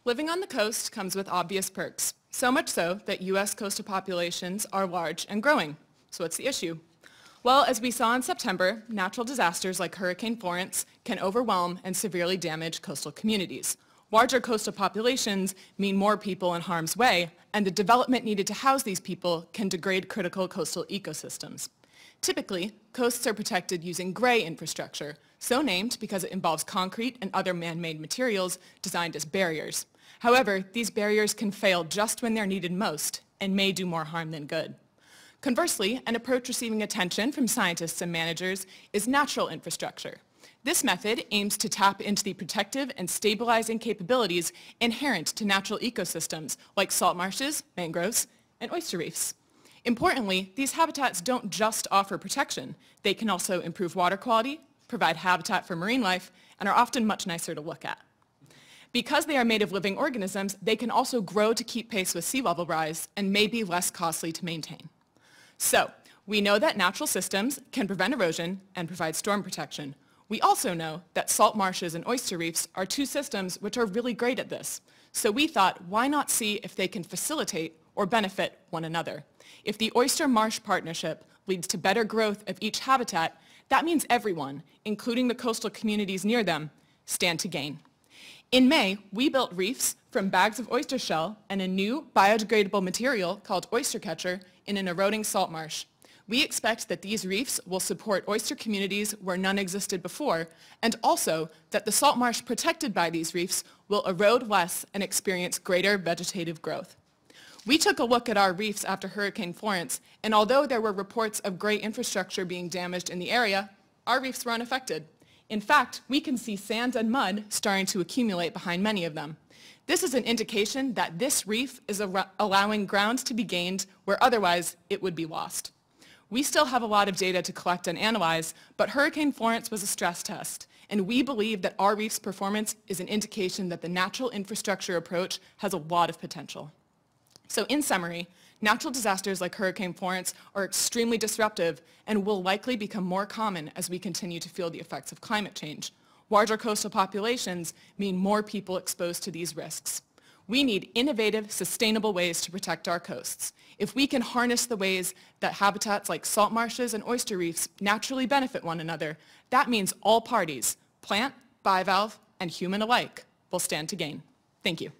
Living on the coast comes with obvious perks, so much so that U.S. coastal populations are large and growing. So what's the issue? Well, as we saw in September, natural disasters like Hurricane Florence can overwhelm and severely damage coastal communities. Larger coastal populations mean more people in harm's way, and the development needed to house these people can degrade critical coastal ecosystems. Typically, coasts are protected using gray infrastructure, so named because it involves concrete and other man-made materials designed as barriers. However, these barriers can fail just when they're needed most and may do more harm than good. Conversely, an approach receiving attention from scientists and managers is natural infrastructure. This method aims to tap into the protective and stabilizing capabilities inherent to natural ecosystems like salt marshes, mangroves, and oyster reefs. Importantly, these habitats don't just offer protection. They can also improve water quality, provide habitat for marine life, and are often much nicer to look at. Because they are made of living organisms, they can also grow to keep pace with sea level rise and may be less costly to maintain. So, we know that natural systems can prevent erosion and provide storm protection. We also know that salt marshes and oyster reefs are two systems which are really great at this. So we thought, why not see if they can facilitate or benefit one another? If the oyster-marsh partnership leads to better growth of each habitat, that means everyone, including the coastal communities near them, stand to gain. In May, we built reefs from bags of oyster shell and a new biodegradable material called Oyster Catcher in an eroding salt marsh. We expect that these reefs will support oyster communities where none existed before, and also that the salt marsh protected by these reefs will erode less and experience greater vegetative growth. We took a look at our reefs after Hurricane Florence, and although there were reports of gray infrastructure being damaged in the area, our reefs were unaffected. In fact, we can see sand and mud starting to accumulate behind many of them. This is an indication that this reef is allowing ground to be gained where otherwise it would be lost. We still have a lot of data to collect and analyze, but Hurricane Florence was a stress test, and we believe that our reef's performance is an indication that the natural infrastructure approach has a lot of potential. So in summary, natural disasters like Hurricane Florence are extremely disruptive and will likely become more common as we continue to feel the effects of climate change. Larger coastal populations mean more people exposed to these risks. We need innovative, sustainable ways to protect our coasts. If we can harness the ways that habitats like salt marshes and oyster reefs naturally benefit one another, that means all parties, plant, bivalve, and human alike, will stand to gain. Thank you.